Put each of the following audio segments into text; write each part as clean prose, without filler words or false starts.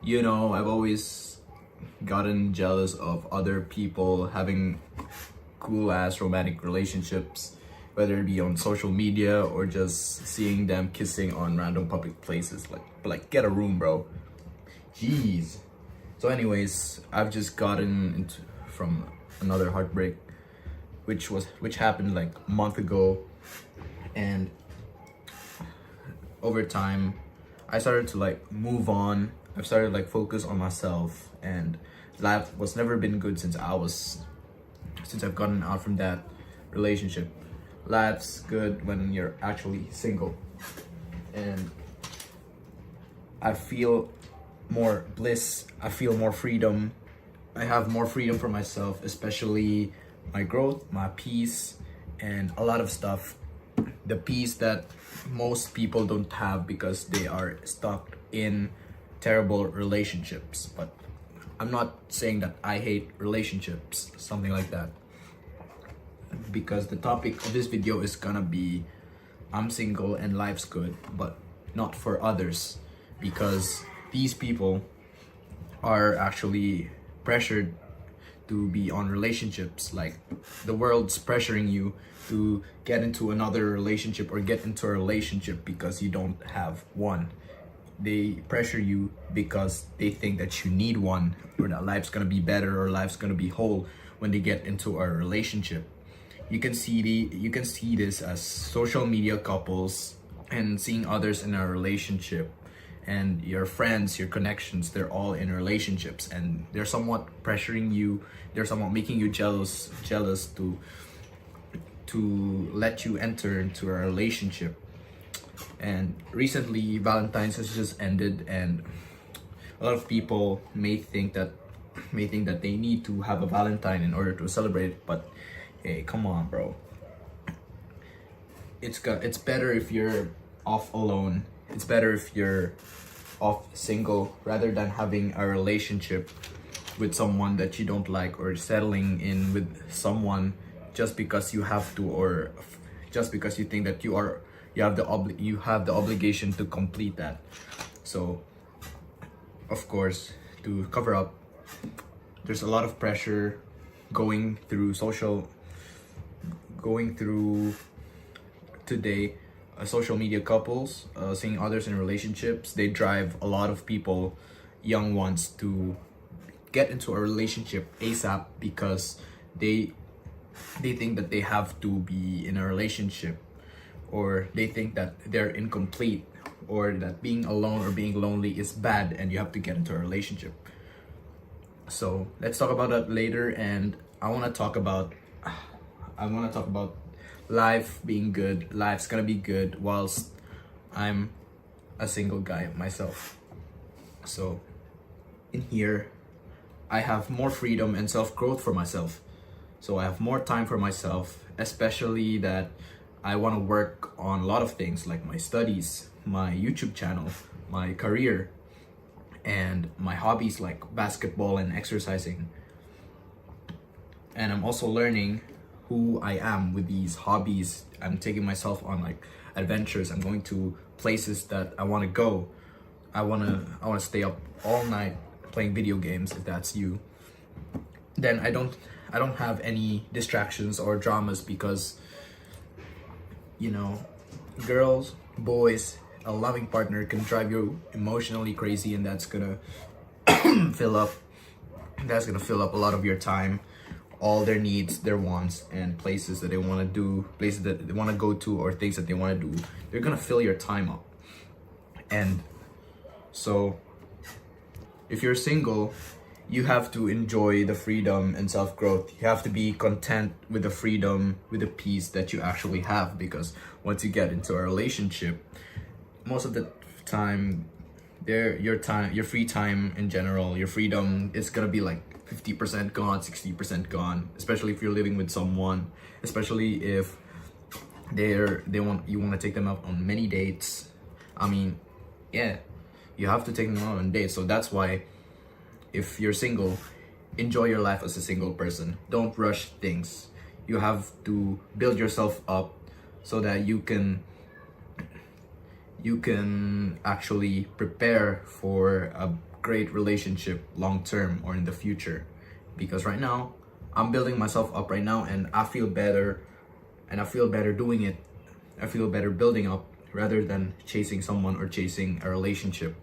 I've always gotten jealous of other people having cool ass romantic relationships, whether it be on social media or just seeing them kissing on random public places. But get a room, bro. Jeez. So, anyways, I've just gotten into from another heartbreak, which happened like a month ago, and over time, I started to like move on. I've started like focus on myself, and life was never been good since I've gotten out from that relationship. Life's good when you're actually single, and I feel more bliss. I feel more freedom. I have more freedom for myself, especially my growth, my peace, and a lot of stuff. The peace that most people don't have because they are stuck in terrible relationships. But I'm not saying that I hate relationships, something like that. Because the topic of this video is gonna be I'm single and life's good, but not for others. Because these people are actually pressured to be on relationships. Like, the world's pressuring you to get into another relationship or get into a relationship because you don't have one. They pressure you because they think that you need one, or that life's gonna be better or life's gonna be whole when they get into a relationship. You can see this as social media couples and seeing others in a relationship, and your friends, your connections, they're all in relationships, and they're somewhat pressuring you, they're somewhat making you jealous to let you enter into a relationship. And recently Valentine's has just ended, and a lot of people may think that they need to have a Valentine in order to celebrate, but hey, come on, bro. It's better if you're off alone. It's better if you're off single rather than having a relationship with someone that you don't like, or settling in with someone just because you have to, or just because you think that you have the obligation to complete that. So, of course, to cover up, there's a lot of pressure going through today, social media couples, seeing others in relationships. They drive a lot of people, young ones, to get into a relationship ASAP because they think that they have to be in a relationship, or they think that they're incomplete, or that being alone or being lonely is bad and you have to get into a relationship. So let's talk about that later. And I want to talk about life being good. Life's gonna be good whilst I'm a single guy myself. So in here, I have more freedom and self-growth for myself. So I have more time for myself, especially that I want to work on a lot of things like my studies, my YouTube channel, my career, and my hobbies like basketball and exercising. And I'm also learning who I am with these hobbies. I'm taking myself on like adventures. I'm going to places that I want to go. I want to stay up all night playing video games, if that's you. Then I don't have any distractions or dramas because girls, boys, a loving partner can drive you emotionally crazy, and that's gonna fill up a lot of your time, all their needs, their wants, and places that they want to do, places that they want to go to, or things that they want to do. They're gonna fill your time up. And so if you're single, you have to enjoy the freedom and self-growth. You have to be content with the freedom, with the peace that you actually have, because once you get into a relationship, most of the time, your free time in general, your freedom is gonna be like 50% gone, 60% gone, especially if you're living with someone, especially if you want to take them out on many dates. I mean, yeah, you have to take them out on dates. So that's why, if you're single, enjoy your life as a single person. Don't rush things. You have to build yourself up so that you can actually prepare for a great relationship long term or in the future. Because right now, I'm building myself up right now, and I feel better, doing it. I feel better building up rather than chasing someone or chasing a relationship.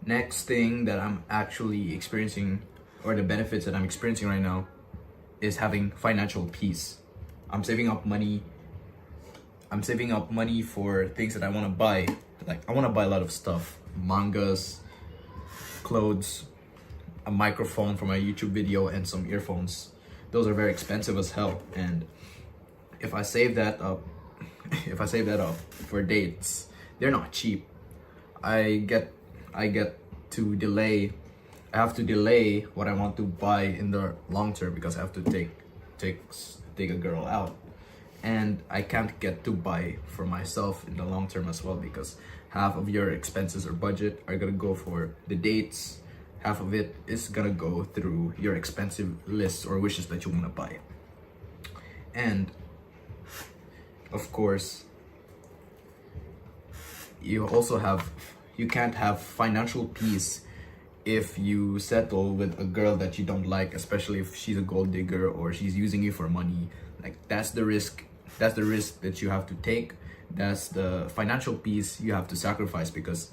Next thing that I'm actually experiencing, or the benefits that I'm experiencing right now, is having financial peace. I'm saving up money. I'm saving up money for things that I want to buy. Like, I want to buy a lot of stuff: mangas, clothes, a microphone for my YouTube video, and some earphones. Those are very expensive as hell. And if I save that up, for dates, they're not cheap. I have to delay what I want to buy in the long term because I have to take a girl out, and I can't get to buy for myself in the long term as well, because half of your expenses or budget are gonna go for the dates, half of it is gonna go through your expensive lists or wishes that you want to buy. And of course, you can't have financial peace if you settle with a girl that you don't like, especially if she's a gold digger or she's using you for money. Like, that's the risk that you have to take. That's the financial peace you have to sacrifice, because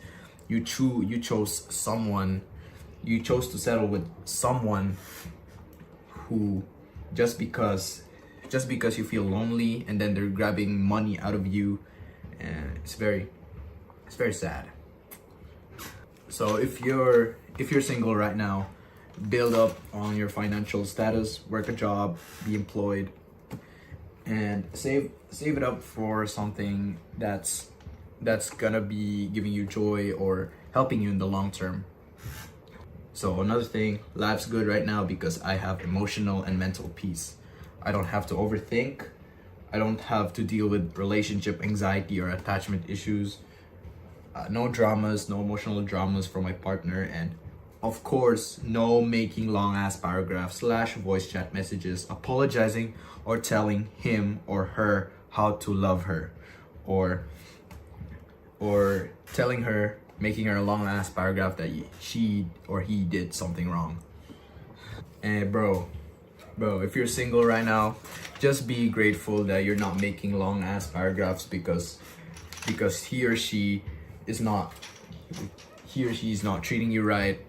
you chose to settle with someone who, just because you feel lonely, and then they're grabbing money out of you, and it's very sad. So if you're single right now, build up on your financial status, work a job, be employed, and save it up for something that's gonna be giving you joy or helping you in the long term. So another thing, life's good right now because I have emotional and mental peace. I don't have to overthink. I don't have to deal with relationship anxiety or attachment issues. No dramas, no emotional dramas from my partner, and of course, no making long ass paragraphs / voice chat messages apologizing or telling him or her how to love her, or telling her, making her a long ass paragraph that she or he did something wrong. And bro, if you're single right now, just be grateful that you're not making long ass paragraphs, because he or she is not treating you right.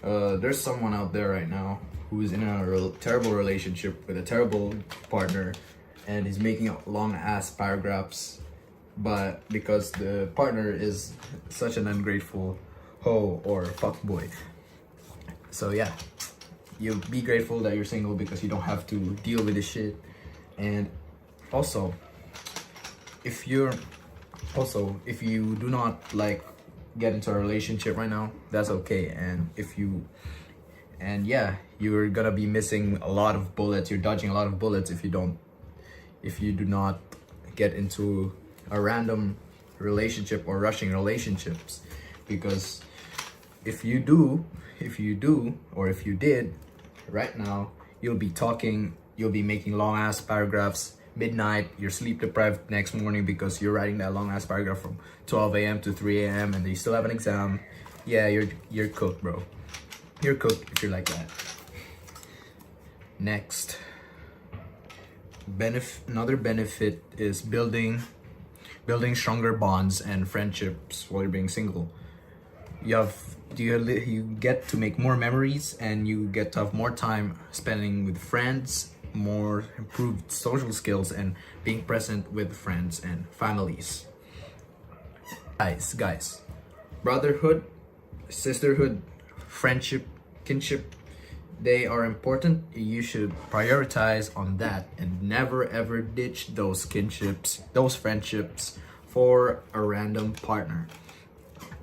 There's someone out there right now who's in a terrible relationship with a terrible partner, and he's making long ass paragraphs, but because the partner is such an ungrateful hoe or fuckboy. So yeah, you be grateful that you're single because you don't have to deal with this shit. And also, if you do not like get into a relationship right now, that's okay. And you're gonna be missing a lot of bullets. You're dodging a lot of bullets if you do not get into a random relationship or rushing relationships. Because if you did right now, you'll be making long ass paragraphs midnight. You're sleep deprived next morning because you're writing that long ass paragraph from 12 a.m. to 3 a.m. and you still have an exam. Yeah, you're cooked, bro. You're cooked if you're like that. Next, another benefit is building stronger bonds and friendships while you're being single. You get to make more memories, and you get to have more time spending with friends, more improved social skills, and being present with friends and families. Guys, brotherhood, sisterhood, friendship, kinship, they are important. You should prioritize on that and never ever ditch those friendships for a random partner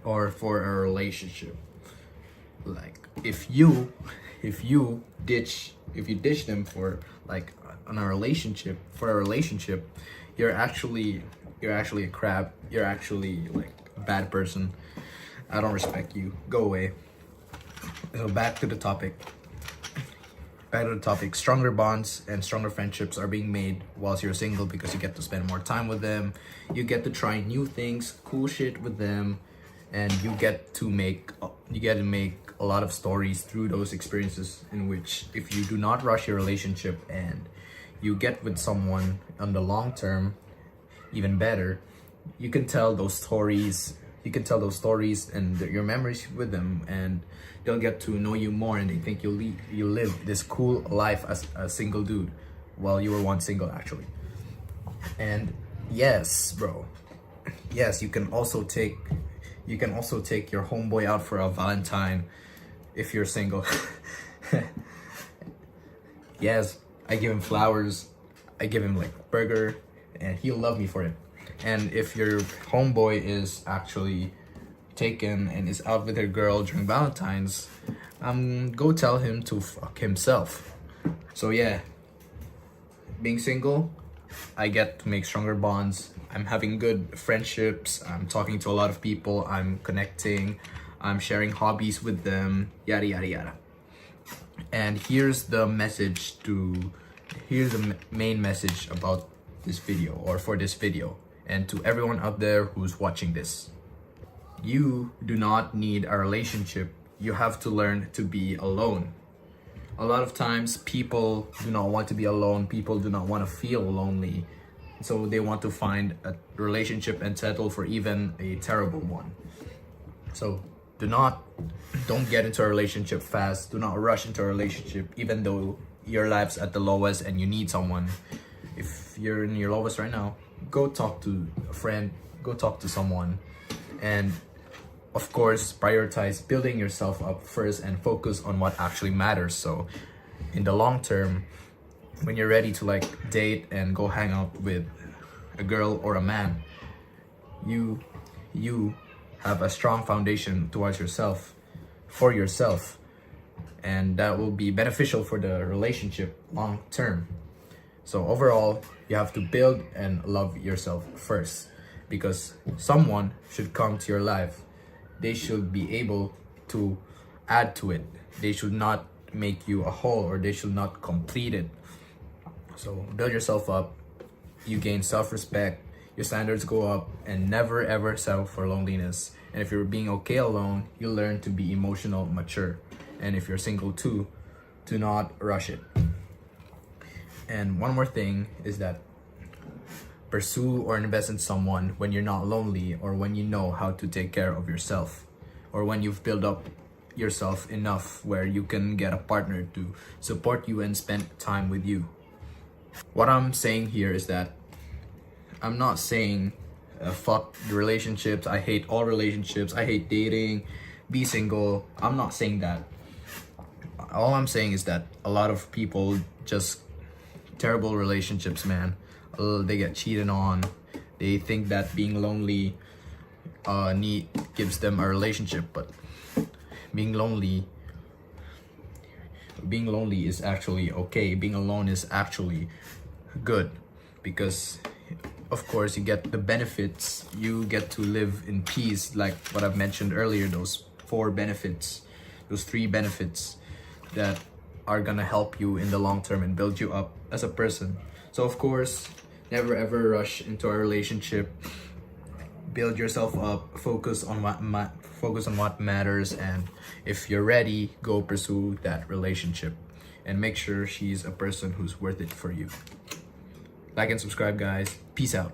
or for a relationship. Like, if you ditch them for like a relationship, you're actually a crab. You're actually like a bad person. I don't respect you. Go away. So back to the topic. Stronger bonds and stronger friendships are being made whilst you're single because you get to spend more time with them. You get to try new things, cool shit with them. and you get to make a lot of stories through those experiences, in which if you do not rush your relationship and you get with someone on the long term, even better, you can tell those stories and your memories with them, and they'll get to know you more, and they think you live this cool life as a single dude while you were once single, actually. And yes, bro, yes, you can also take your homeboy out for a Valentine if you're single. Yes, I give him flowers, I give him like burger, and he'll love me for it. And if your homeboy is actually taken and is out with her girl during Valentine's, go tell him to fuck himself. So yeah, being single, I get to make stronger bonds. I'm having good friendships. I'm talking to a lot of people. I'm connecting. I'm sharing hobbies with them. Yada yada yada. And here's the main message about this video, or for this video, and to everyone out there who's watching this. You do not need a relationship. You have to learn to be alone. A lot of times people do not want to be alone. People do not want to feel lonely. So they want to find a relationship and settle for even a terrible one. So don't get into a relationship fast. Do not rush into a relationship, even though your life's at the lowest and you need someone. If you're in your lowest right now, go talk to a friend, go talk to someone, and of course prioritize building yourself up first and focus on what actually matters. So in the long term, when you're ready to like date and go hang out with a girl or a man, you have a strong foundation towards yourself, for yourself, and that will be beneficial for the relationship long term. So overall, you have to build and love yourself first, because someone should come to your life. They should be able to add to it. They should not make you a whole, or they should not complete it. So build yourself up, you gain self-respect, your standards go up, and never ever settle for loneliness. And if you're being okay alone, you learn to be emotional mature. And if you're single too, do not rush it. And one more thing is that pursue or invest in someone when you're not lonely, or when you know how to take care of yourself, or when you've built up yourself enough where you can get a partner to support you and spend time with you. What I'm saying here is that I'm not saying fuck the relationships, I hate all relationships, I hate dating, be single. I'm not saying that. All I'm saying is that a lot of people just terrible relationships, man. They get cheated on. They think that being lonely gives them a relationship, but being lonely is actually okay. Being alone is actually good, because of course you get the benefits. You get to live in peace, like what I've mentioned earlier, those 4 benefits, those 3 benefits that are gonna help you in the long term and build you up as a person. So of course, never ever rush into a relationship. Build yourself up, focus on what matters, and if you're ready, go pursue that relationship and make sure she's a person who's worth it for you. Like and subscribe, guys. Peace out.